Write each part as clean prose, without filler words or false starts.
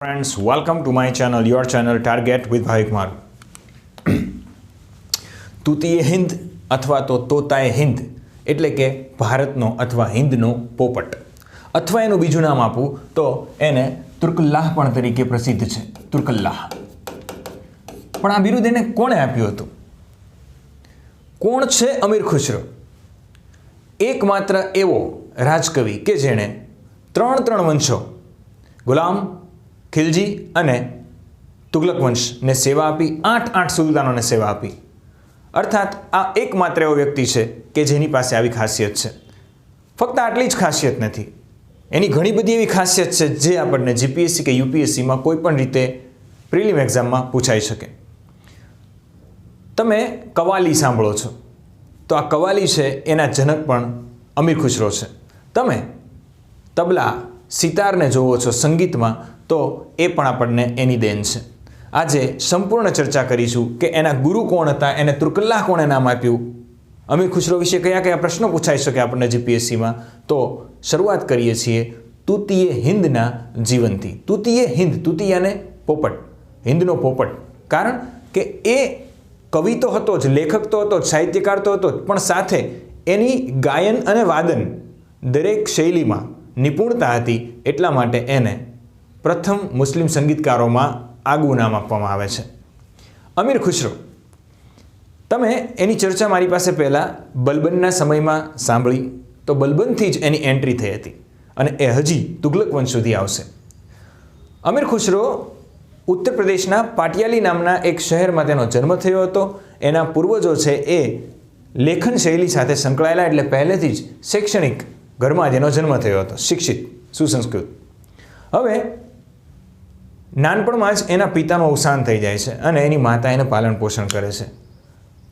Friends, welcome to my channel, your channel Target with Bhavik Kumar. તૂતીએ Hind અથવા તો તોતાએ હિન્દ એટલે કે ભારતનો અથવા હિન્દનો પોપટ અથવા એનું બીજું નામ આપું તો એને તુર્કલ્લાહ પણ તરીકે પ્રસિદ્ધ છે. તુર્કલ્લાહ પણ આ બિરુદ એને કોણે આપ્યું હતું? કોણ છે અમીર ખુશરો? એકમાત્ર એવો રાજકવિ કે જેણે ત્રણ વંશો ગુલામ, ખિલજી અને તુગલક વંશને સેવા આપી, 8 સુલતાનોને સેવા આપી. અર્થાત આ એકમાત્ર એવો વ્યક્તિ છે કે જેની પાસે આવી ખાસિયત છે. ફક્ત આટલી જ ખાસિયત નથી, એની ઘણી બધી એવી ખાસિયત છે જે આપણને જીપીએસસી કે યુપીએસસીમાં કોઈ પણ રીતે પ્રિલિમ એક્ઝામમાં પૂછાઈ શકે. તમે કવાલી સાંભળો છો તો આ કવાલી છે એના જનક પણ અમીર ખુશરો છે. તમે તબલા, સિતારને જોવો છો સંગીતમાં તો એ પણ આપણને એની દેન છે. આજે સંપૂર્ણ ચર્ચા કરીશું કે એના ગુરુ કોણ હતા, એને તુર્કલ્લાહ કોણે નામ આપ્યું, અમીર ખુશરો વિશે કયા કયા પ્રશ્નો પૂછાઈ શકે આપણને જીપીએસસીમાં. તો શરૂઆત કરીએ છીએ તૂતીએ હિન્દના જીવનથી. તૂતીએ હિન્દ, તૂતીયાને પોપટ, હિન્દનો પોપટ. કારણ કે એ કવિ તો હતો જ, લેખક તો હતો જ, સાહિત્યકાર તો હતો જ, પણ સાથે એની ગાયન અને વાદન દરેક શૈલીમાં નિપુણતા હતી. એટલા માટે એને પ્રથમ મુસ્લિમ સંગીતકારોમાં આગવું નામ આપવામાં આવે છે, અમીર ખુશરો. તમે એની ચર્ચા મારી પાસે પહેલાં બલબનના સમયમાં સાંભળી તો બલબનથી જ એની એન્ટ્રી થઈ હતી અને એ હજી તુગલક વંશ સુધી આવશે. અમીર ખુશરો ઉત્તર પ્રદેશના પાટિયાલી નામના એક શહેરમાં તેનો જન્મ થયો હતો. એના પૂર્વજો છે એ લેખન શૈલી સાથે સંકળાયેલા, એટલે પહેલેથી જ શૈક્ષણિક ઘરમાં જેનો જન્મ થયો હતો, શિક્ષિત, સુસંસ્કૃત. હવે નાનપણમાં જ એના પિતાનું અવસાન થઈ જાય છે અને એની માતા એને પાલન પોષણ કરે છે.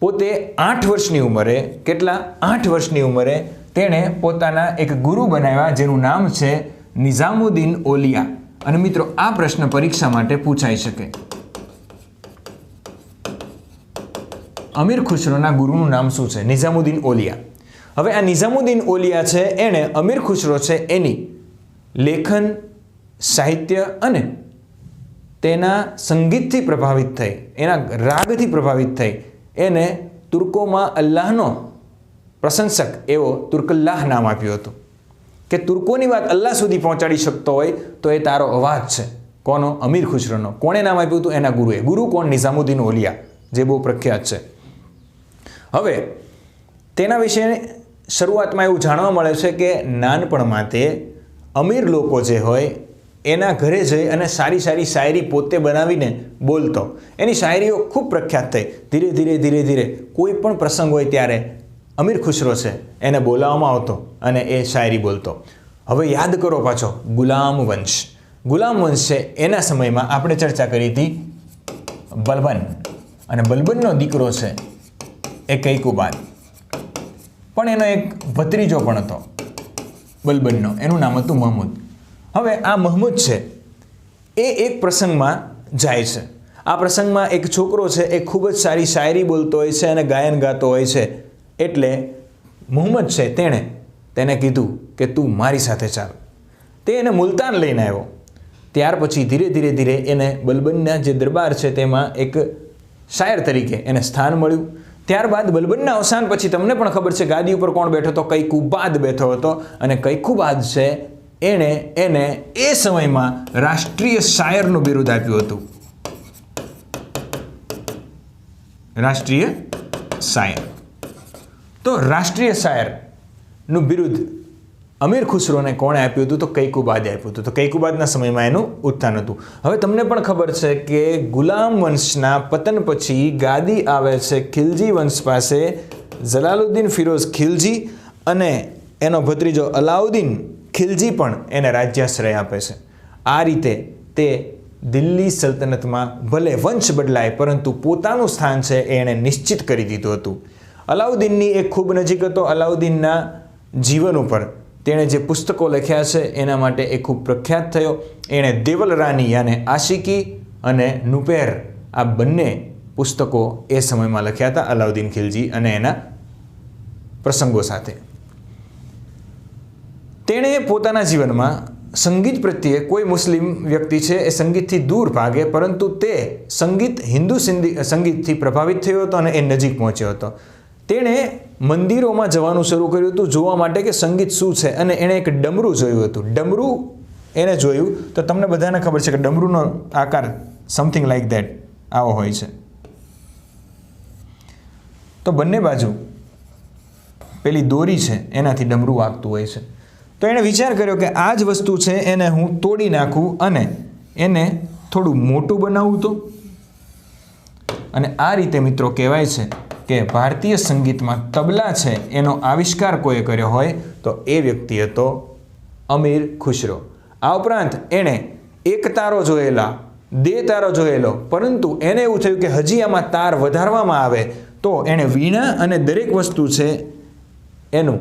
પોતે 8 વર્ષની ઉંમરે, કેટલા 8 વર્ષની ઉંમરે તેણે પોતાના એક ગુરુ બનાવ્યા જેનું નામ છે નિઝામુદ્દીન ઓલિયા. અને મિત્રો, આ પ્રશ્ન પરીક્ષા માટે પૂછાઈ શકે. અમીર ખુશરોના ગુરુનું નામ શું છે? નિઝામુદ્દીન ઓલિયા. હવે આ નિઝામુદ્દીન ઓલિયા છે એણે અમીર ખુશરો છે એની લેખન, સાહિત્ય અને તેના સંગીતથી પ્રભાવિત થઈ, એના રાગથી પ્રભાવિત થઈ એને તુર્કોમાં અલ્લાહનો પ્રશંસક એવો તુર્કલ્લાહ નામ આપ્યું હતું. કે તુર્કોની વાત અલ્લાહ સુધી પહોંચાડી શકતો હોય તો એ તારો અવાજ છે. કોનો? અમીર ખુશરોનો. કોણે નામ આપ્યું હતું? એના ગુરુએ. ગુરુ કોણ? નિઝામુદ્દીન ઓલિયા, જે બહુ પ્રખ્યાત છે. હવે તેના વિશે શરૂઆતમાં એવું જાણવા મળે છે કે નાનપણમાં તે અમીર લોકો જે હોય એના ઘરે જઈ અને સારી શાયરી પોતે બનાવીને બોલતો. એની શાયરીઓ ખૂબ પ્રખ્યાત થઈ. ધીરે ધીરે કોઈ પણ પ્રસંગ હોય ત્યારે અમીર ખુશરો છે એને બોલાવવામાં આવતો અને એ શાયરી બોલતો. હવે યાદ કરો પાછો ગુલામ વંશ. ગુલામ વંશ છે એના સમયમાં આપણે ચર્ચા કરી હતી બલબન, અને બલબનનો દીકરો છે એ કૈકુબાદ, પણ એનો એક ભત્રીજો પણ હતો બલબનનો, એનું નામ હતું મહમૂદ. હવે આ મહમૂદ છે એ એક પ્રસંગમાં જાય છે. આ પ્રસંગમાં એક છોકરો છે એ ખૂબ જ સારી શાયરી બોલતો હોય છે અને ગાયન ગાતો હોય છે. એટલે મુહમ્મદ છે તેને કીધું કે તું મારી સાથે ચાલ. તે એને મુલતાન લઈને આવ્યો. ત્યાર પછી ધીરે એને બલબનના જે દરબાર છે તેમાં એક શાયર તરીકે એને સ્થાન મળ્યું. ત્યારબાદ બલબનના અવસાન પછી તમને પણ ખબર છે ગાદી ઉપર કોણ બેઠો હતો? કૈકુબાદ બેઠો હતો. અને કૈકુબાદ છે એને એ સમયમાં રાષ્ટ્રીય શાયરનું બિરુદ આપ્યું હતું. રાષ્ટ્રીય શાયર. તો રાષ્ટ્રીય શાયરનું બિરુદ અમીર ખુશરોને કોણે આપ્યું હતું? તો કૈકુબાદે આપ્યું હતું. તો કૈકુબાદના સમયમાં એનું ઉત્થાન હતું. હવે તમને પણ ખબર છે કે ગુલામ વંશના પતન પછી ગાદી આવે છે ખિલજી વંશ પાસે. જલાલુદ્દીન ફિરોઝ ખિલજી અને એનો ભત્રીજો અલાઉદ્દીન ખિલજી પણ એને રાજ્યાશ્રય આપે છે. આ રીતે તે દિલ્હી સલ્તનતમાં ભલે વંશ બદલાય પરંતુ પોતાનું સ્થાન છે એ એણે નિશ્ચિત કરી દીધું હતું. અલાઉદ્દીનની એક ખૂબ નજીક હતો. અલાઉદ્દીનના જીવન ઉપર તેણે જે પુસ્તકો લખ્યા છે એના માટે એ ખૂબ પ્રખ્યાત થયો. એણે દેવલ રાની યાને આશિકી અને નુપેર આ બંને પુસ્તકો એ સમયમાં લખ્યા હતા અલાઉદ્દીન ખિલજી અને એના પ્રસંગો સાથે. તેણે પોતાના જીવનમાં સંગીત પ્રત્યે કોઈ મુસ્લિમ વ્યક્તિ છે એ સંગીતથી દૂર ભાગે, પરંતુ તે સંગીત હિન્દુ સંગીતથી પ્રભાવિત થયો હતો અને એ નજીક પહોંચ્યો હતો. તેણે મંદિરોમાં જવાનું શરૂ કર્યું હતું જોવા માટે કે સંગીત શું છે, અને એણે એક ડમરું જોયું હતું. ડમરું એને જોયું તો તમને બધાને ખબર છે કે ડમરૂનો આકાર સમથિંગ લાઈક ધેટ આવો હોય છે. તો બંને બાજુ પેલી દોરી છે એનાથી ડમરું વાગતું હોય છે. તો એણે વિચાર કર્યો કે આ જ વસ્તુ છે એને હું તોડી નાખું અને એને થોડું મોટું બનાવું તો. અને આ રીતે મિત્રો કહેવાય છે કે ભારતીય સંગીતમાં તબલા છે એનો આવિષ્કાર કોઈએ કર્યો હોય તો એ વ્યક્તિ હતો અમીર ખુશરો. આ ઉપરાંત એણે એક તારો જોયેલા, 2 તારો જોયેલો, પરંતુ એને એવું થયું કે હજી આમાં તાર વધારવામાં આવે તો એણે વીણા અને દરેક વસ્તુ છે એનું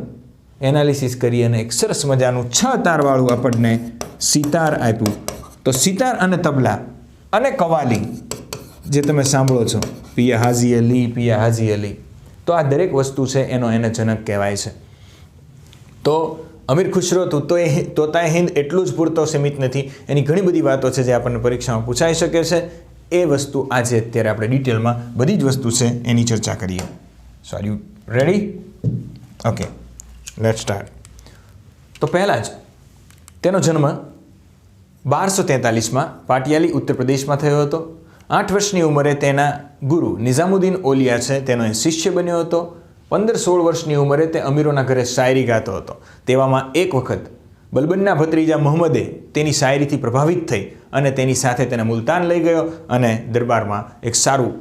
એનાલિસિસ કરી અને એક સરસ મજાનું 6 તારવાળું આપણને સિતાર આપ્યું. તો સિતાર અને તબલા અને કવાલી જે તમે સાંભળો છો, પિયા હાજી અલી, પિયા હાજી અલી, તો આ દરેક વસ્તુ છે એનો એને જનક કહેવાય છે. તો અમીર ખુશરો તોતાએ હિન્દ એટલું જ પૂરતો સીમિત નથી, એની ઘણી બધી વાતો છે જે આપણને પરીક્ષામાં પૂછાઈ શકે છે. એ વસ્તુ આજે અત્યારે આપણે ડિટેલમાં બધી જ વસ્તુ છે એની ચર્ચા કરીએ. So are you ready? Okay, let's start. તો પહેલાં જ તેનો જન્મ 1243માં પાટિયાલી ઉત્તર પ્રદેશમાં થયો હતો. 8 વર્ષની ઉંમરે તેના ગુરુ નિઝામુદ્દીન ઓલિયા છે તેનો શિષ્ય બન્યો હતો. 15-16 વર્ષની ઉંમરે તે અમીરોના ઘરે શાયરી ગાતો હતો. તેવામાં એક વખત બલબનના ભત્રીજા મોહમ્મદે તેની શાયરીથી પ્રભાવિત થઈ અને તેની સાથે તેને મુલતાન લઈ ગયો અને દરબારમાં એક સારું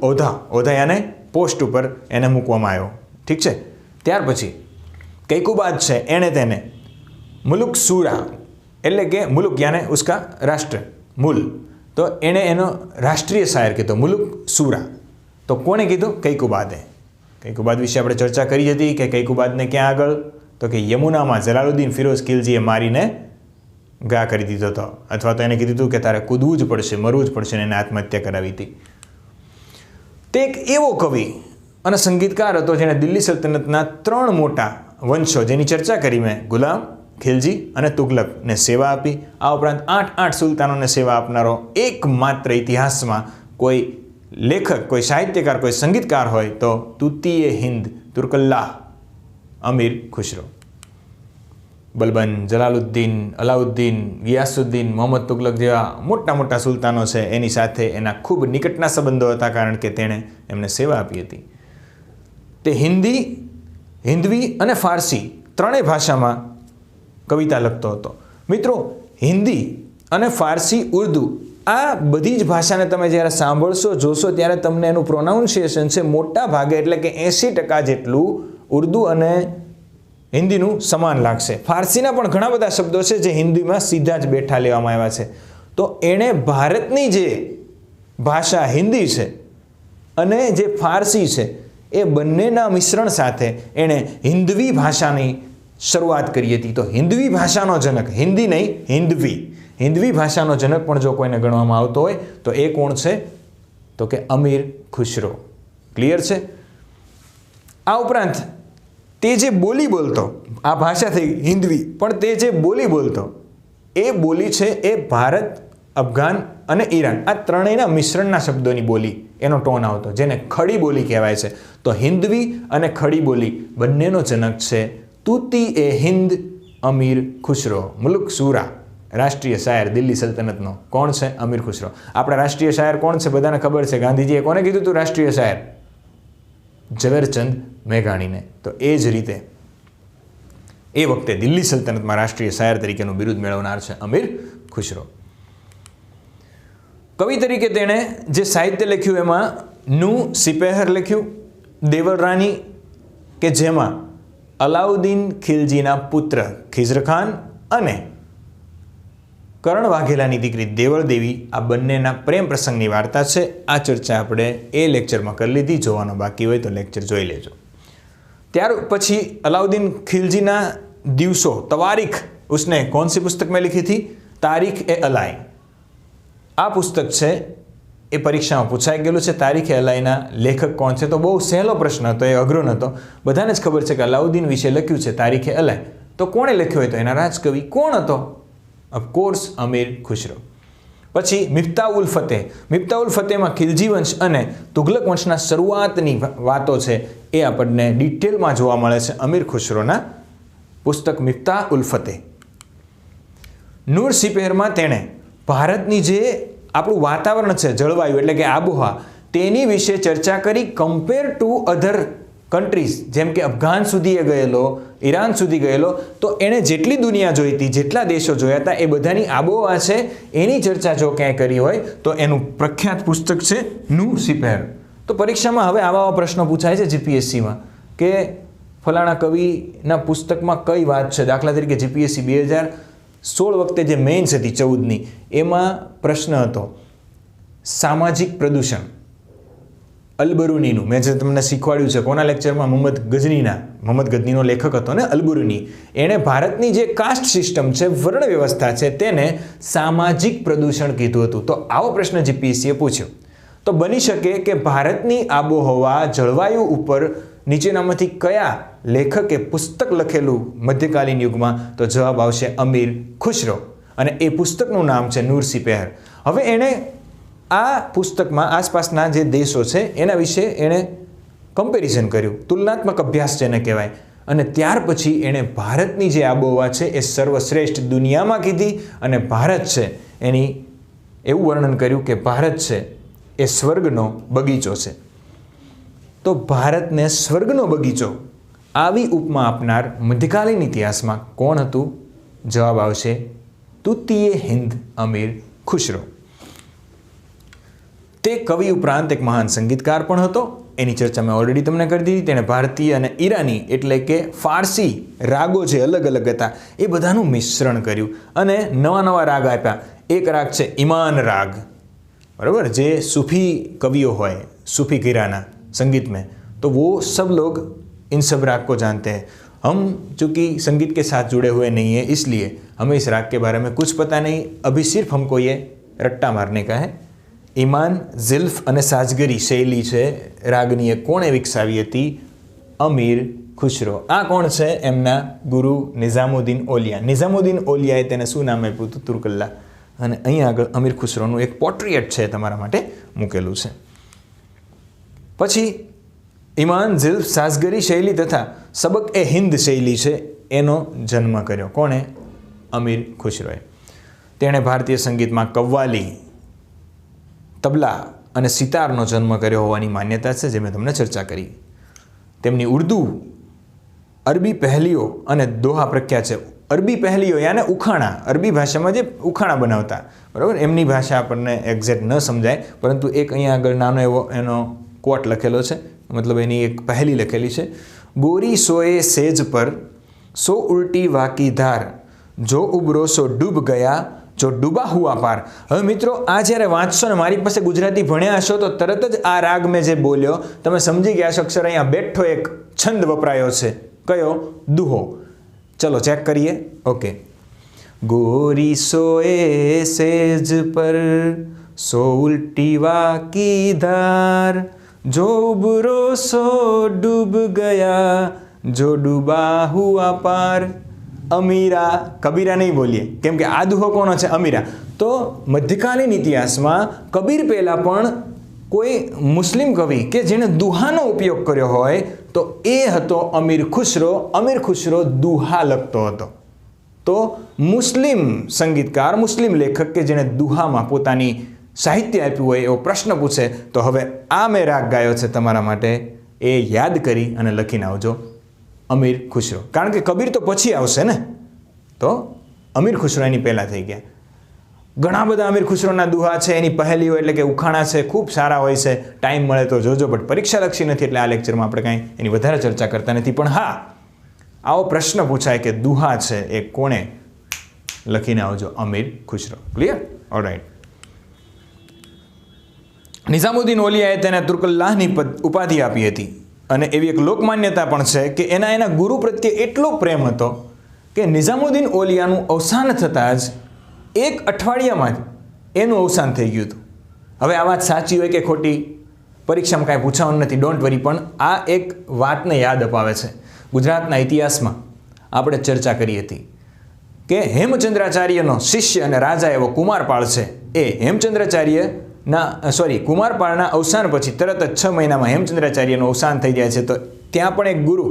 ઓધાયાને પોસ્ટ ઉપર એને મૂકવામાં આવ્યો. ઠીક છે. ત્યાર પછી કૈકુબાદ છે એણે તેને મુલુક સૂરા, એટલે કે મુલુક યાને ઉસકા રાષ્ટ્ર મૂલ, તો એણે એનો રાષ્ટ્રીય શાયર કીધો મુલુક સૂરા. તો કોણે કીધું? કૈકુબાદે. કૈકુબાદ વિશે આપણે ચર્ચા કરી હતી કે કૈકુબાદને ક્યાં આગળ? તો કે યમુનામાં જલાલુદ્દીન ફિરોઝ ખિલજીએ મારીને ગા કરી દીધો હતો, અથવા તો એને કીધું હતું કે તારે કૂદવું જ પડશે, મરવું જ પડશે, અને એને આત્મહત્યા કરાવી હતી. તે એક એવો કવિ અને સંગીતકાર હતો જેણે દિલ્હી સલ્તનતના 3 મોટા વંશો જેની ચર્ચા કરી મેં, ગુલામ, ખિલજી અને તુગલકને સેવા આપી. આ ઉપરાંત 8 સુલતાનોને સેવા આપનારો એકમાત્ર ઇતિહાસમાં કોઈ લેખક, કોઈ સાહિત્યકાર, કોઈ સંગીતકાર હોય તો તૂતીએ હિન્દ તુર્કલ્લાહ અમીર ખુશરો. બલબન, જલાલુદ્દીન, અલાઉદ્દીન, ગિયાસુદ્દીન, મોહમ્મદ તુગલક જેવા મોટા મોટા સુલતાનો છે એની સાથે એના ખૂબ નિકટના સંબંધો હતા, કારણ કે તેણે એમને સેવા આપી હતી. તે હિન્દી, હિન્દવી અને ફારસી ત્રણેય ભાષામાં કવિતા લખતો હતો. મિત્રો, હિન્દી અને ફારસી, ઉર્દુ, આ બધી જ ભાષાને તમે જ્યારે સાંભળશો, જોશો, ત્યારે તમને એનું પ્રોનાઉન્સિએશન છે મોટા ભાગે એટલે કે 80% જેટલું ઉર્દુ અને હિન્દીનું સમાન લાગશે. ફારસીના પણ ઘણા બધા શબ્દો છે જે હિન્દીમાં સીધા જ બેઠા લેવામાં આવ્યા છે. તો એણે ભારતની જે ભાષા હિન્દી છે અને જે ફારસી છે એ બંનેના મિશ્રણ સાથે એણે હિન્દવી ભાષાની શરૂઆત કરી હતી. તો હિન્દવી ભાષાનો જનક, હિન્દી નહીં, હિન્દવી ભાષાનો જનક પણ જો કોઈને ગણવામાં આવતો હોય તો એ કોણ છે? તો કે અમીર ખુશરો. ક્લિયર છે? આ ઉપરાંત તે જે બોલી બોલતો, આ ભાષા થઈ હિન્દવી, પણ તે જે બોલી બોલતો એ બોલી છે એ ભારત, અફઘાન અને ઈરાન, આ ત્રણેયના મિશ્રણના શબ્દોની બોલી એનો ટોન આવતો, જેને ખડી બોલી કહેવાય છે. તો હિન્દવી અને ખડી બોલી બંનેનો જનક છે તૂતી એ હિન્દ અમીર ખુશરો. મુલુક સૂરા, રાષ્ટ્રીય શાયર દિલ્હી સલ્તનતનો. કોણ છે? અમીર ખુશરો. આપણા રાષ્ટ્રીય શાયર કોણ છે? બધાને ખબર છે. ગાંધીજીએ કોને કીધું હતું રાષ્ટ્રીય શાયર? ઝવેરચંદ મેઘાણીને. તો એ જ રીતે એ વખતે દિલ્હી સલ્તનતમાં રાષ્ટ્રીય શાયર તરીકેનું બિરુદ મેળવનાર છે અમીર ખુશરો. કવિ તરીકે તેણે જે સાહિત્ય લખ્યું એમાં નું સિપેહર લખ્યું, દેવલ રાની, કે જેમાં અલાઉદ્દીન ખિલજીના પુત્ર ખિઝર ખાન અને કરણ વાઘેલાની દીકરી દેવળ દેવી, આ બંનેના પ્રેમ પ્રસંગની વાર્તા છે. આ ચર્ચા આપણે એ લેક્ચરમાં કરી લીધી. જોવાનો બાકી હોય તો લેક્ચર જોઈ લેજો. ત્યાર પછી અલાઉદ્દીન ખિલજીના દિવસો, તવારીખ उसने कौन सी पुस्तक में लिखी थी? तारीख ए अलाई. આ પુસ્તક છે એ પરીક્ષામાં પૂછાઈ ગયેલું છે. તારીખ એ અલાઈના લેખક કોણ છે? તો બહુ સહેલો પ્રશ્ન હતો, એ અઘરો નહોતો. બધાને જ ખબર છે કે અલાઉદ્દીન વિશે લખ્યું છે તારીખ એ અલાઈ. તો કોણે લખ્યું હોય તો એના રાજકવિ કોણ હતો? ઓફકોર્સ અમીર ખુશરો. પછી મિફ્તા ઉલ ફતેહ. મિફ્તા ઉલ ફતેહમાં ખિલજી વંશ અને તુગલક વંશના શરૂઆતની વાતો છે એ આપણને ડિટેલમાં જોવા મળે છે અમીર ખુશરોના પુસ્તક મિફ્તા ઉલ ફતેહ. નૂર સિપહેરમાં તેણે ભારતની જે આપણું વાતાવરણ છે, જળવાયુ એટલે કે આબોહવા, તેની વિશે ચર્ચા કરી કમ્પેર ટુ અધર કન્ટ્રીઝ, જેમ કે અફઘાન સુધી એ ગયેલો, ઈરાન સુધી ગયેલો, તો એણે જેટલી દુનિયા જોઈ હતી, જેટલા દેશો જોયા હતા, એ બધાની આબોહવા છે એની ચર્ચા જો ક્યાંય કરી હોય તો એનું પ્રખ્યાત પુસ્તક છે નૂર સિપહેર. તો પરીક્ષામાં હવે આવા પ્રશ્નો પૂછાય છે જીપીએસસીમાં કે ફલાણા કવિના પુસ્તકમાં કઈ વાત છે. દાખલા તરીકે જીપીએસસી 2016 વખતે જે મેઇન્સ હતી 14ની, એમાં પ્રશ્ન હતો સામાજિક પ્રદૂષણ, અલબરુનીનું. મેં જે તમને શીખવાડ્યું છે કોના લેક્ચરમાં, મોહમ્મદ ગઝનીનો લેખક હતો ને અલબરુની. એણે ભારતની જે કાસ્ટ સિસ્ટમ છે, વર્ણ વ્યવસ્થા છે, તેને સામાજિક પ્રદૂષણ કીધું હતું. તો આવો પ્રશ્ન જીપીએસસીએ પૂછ્યો. તો બની શકે કે ભારતની આબોહવા જળવાયુ ઉપર નીચેનામાંથી કયા લેખકે પુસ્તક લખેલું મધ્યકાલીન યુગમાં? તો જવાબ આવશે અમીર ખુશરો, અને એ પુસ્તકનું નામ છે નૂર સિપહેર. હવે એણે આ પુસ્તકમાં આસપાસના જે દેશો છે એના વિશે એણે કમ્પેરિઝન કર્યું, તુલનાત્મક અભ્યાસ જેને કહેવાય. અને ત્યાર પછી એણે ભારતની જે આબોહવા છે એ સર્વશ્રેષ્ઠ દુનિયામાં કીધી, અને ભારત છે એની એવું વર્ણન કર્યું કે ભારત છે એ સ્વર્ગનો બગીચો છે. તો ભારતને સ્વર્ગનો બગીચો આવી ઉપમા આપનાર મધ્યકાલીન ઇતિહાસમાં કોણ હતું? જવાબ આવશે તૂતીએ હિન્દ અમીર ખુશરો. તે કવિ ઉપરાંત એક મહાન સંગીતકાર પણ હતો. એની ચર્ચા મેં ઓલરેડી તમને કરી દીધી. તેણે ભારતીય અને ઈરાની એટલે કે ફારસી રાગો જે અલગ અલગ હતા એ બધાનું મિશ્રણ કર્યું અને નવા નવા રાગ આપ્યા. એક રાગ છે ઈમાન રાગ, बराबर, જે सूफी कवियों હોય, सूफी घराना संगीत में, तो वो सब लोग इन सब राग को जानते हैं. हम चूँकि संगीत के साथ जुड़े हुए नहीं हैं, इसलिए हमें इस राग के बारे में कुछ पता नहीं. अभी सिर्फ हमको ये रट्टा मारने का है. ઈમાન, ઝિલ્ફ અને સાજગરી શૈલી છે રાગની એ કોણે વિકસાવી હતી? અમીર ખુશરો. આ કોણ છે? એમના ગુરુ નિઝામુદ્દીન ઓલિયા. નિઝામુદ્દીન ઓલિયાએ તેને શું નામ આપ્યું હતું? તુર્કલ્લા. અને અહીંયા આગળ અમીર ખુશરોનું એક પોર્ટ્રેટ છે તમારા માટે મૂકેલું છે. પછી ઈમાન, ઝિલ્ફ, સાજગરી શૈલી તથા સબક એ હિન્દ શૈલી છે એનો જન્મ કર્યો. કોણે? અમીર ખુશરોએ. તેણે ભારતીય સંગીતમાં કવ્વાલી, તબલા અને સિતારનો જન્મ કર્યો હોવાની માન્યતા છે, જે મેં તમને ચર્ચા કરી. તેમની ઉર્દૂ, અરબી પહેલીઓ અને દોહા પ્રખ્યાત છે. અરબી પહેલીઓ યાને ઉખાણા, અરબી ભાષામાં જે ઉખાણા બનાવતા, બરાબર. એમની ભાષા આપણને એક્ઝેક્ટ ન સમજાય, પરંતુ એક અહીંયા આગળ નાનો એવો એનો કોટ લખેલો છે, મતલબ એની એક પહેલી લખેલી છે. ગોરી સોએ સેજ પર સો ઉલટી વાકી ધાર, જો ઉબરો સો ડૂબ ગયા, જો ડૂબા હુઆ પાર. હવે મિત્રો, આ જ્યારે વાંચશો ને, મારી પાસે ગુજરાતી ભણ્યા હશો તો તરત જ આ રાગ મેં જે બોલ્યો તમે સમજી ગયા છો. અક્ષર અહીંયા બેઠો એક છંદ વપરાયો છે. કયો? દુહો. ચલો ચેક કરીએ. ઓકે. ગોરી સોએ સેજ પર સો ઉલ્ટી વાકી ધાર, જો ઉબરો સો ડૂબ ગયા, જો ડૂબા હુઆ પાર. અમીરા, કબીરા નહીં બોલીએ, કેમ કે આ દુહો કોનો છે? અમીરા. તો મધ્યકાલીન ઇતિહાસમાં કબીર પહેલાં પણ કોઈ મુસ્લિમ કવિ કે જેણે દુહાનો ઉપયોગ કર્યો હોય તો એ હતો અમીર ખુશરો. અમીર ખુશરો દુહા લખતો હતો. તો મુસ્લિમ સંગીતકાર, મુસ્લિમ લેખક કે જેણે દુહામાં પોતાની સાહિત્ય આપ્યું હોય એવો પ્રશ્ન પૂછે તો હવે આ મેં રાગ ગાયો છે તમારા માટે, એ યાદ કરી અને લખીને આવજો. અમીર ખુશરો. કારણ કે કબીર તો પછી આવશે ને, તો અમીર ખુશરો એની પહેલાં થઈ ગયા. ઘણા બધા અમીર ખુશરોના દુહા છે, એની પહેલીઓ એટલે કે ઉખાણા છે, ખૂબ સારા હોય છે. ટાઈમ મળે તો જોજો, બટ પરીક્ષાલક્ષી નથી એટલે આ લેક્ચરમાં આપણે કાંઈ એની વધારે ચર્ચા કરતા નથી. પણ હા, આવો પ્રશ્ન પૂછાય કે દુહા છે એ કોણે લખીને આવજો? અમીર ખુશરો. ક્લિયર? ઓલરાઈટ. નિઝામુદ્દીન ઓલિયાએ તેને તુર્કલ્લાહની ઉપાધિ આપી હતી. અને એવી એક લોકમાન્યતા પણ છે કે એના ગુરુ પ્રત્યે એટલો પ્રેમ હતો કે નિઝામુદ્દીન ઓલિયાનું અવસાન થતાં જ એક અઠવાડિયામાં જ એનું અવસાન થઈ ગયું હતું. હવે આ વાત સાચી હોય કે ખોટી પરીક્ષામાં કાંઈ પૂછવાનું નથી, ડોન્ટ વરી. પણ આ એક વાતને યાદ અપાવે છે. ગુજરાતના ઇતિહાસમાં આપણે ચર્ચા કરી હતી કે હેમચંદ્રાચાર્યનો શિષ્ય અને રાજા એવો કુમારપાળ છે એ કુમારપાળના અવસાન પછી તરત જ 6 મહિનામાં હેમચંદ્રાચાર્યનું અવસાન થઈ જાય છે. તો ત્યાં પણ એક ગુરુ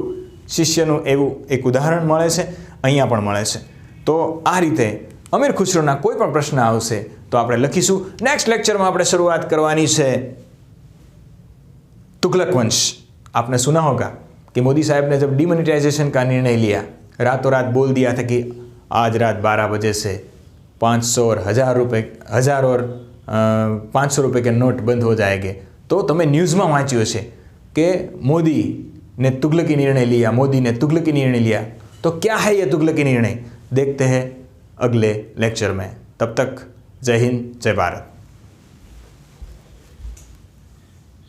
શિષ્યનું એવું એક ઉદાહરણ મળે છે, અહીંયા પણ મળે છે. તો આ રીતે અમીર ખુસરોના કોઈ પણ પ્રશ્ન આવશે તો આપણે લખીશું. નેક્સ્ટ લેક્ચરમાં આપણે શરૂઆત કરવાની છે तुगलक वंश. आपने सुना होगा कि मोदी साहब ने जब डिमोनेटाइजेशन का निर्णय लिया, रातों रात बोल दिया था कि आज रात 12 बजे से 500 और 1000 और 500 रुपये के नोट बंद हो जाएंगे. तो तमें न्यूज़ में वाँच्યું હશે कि मोदी ने तुगलकी निर्णय लिया. तो क्या है ये तुगलकी निर्णय, देखते हैं अगले लेक्चर में. तब तक जय हिंद, जय भारत.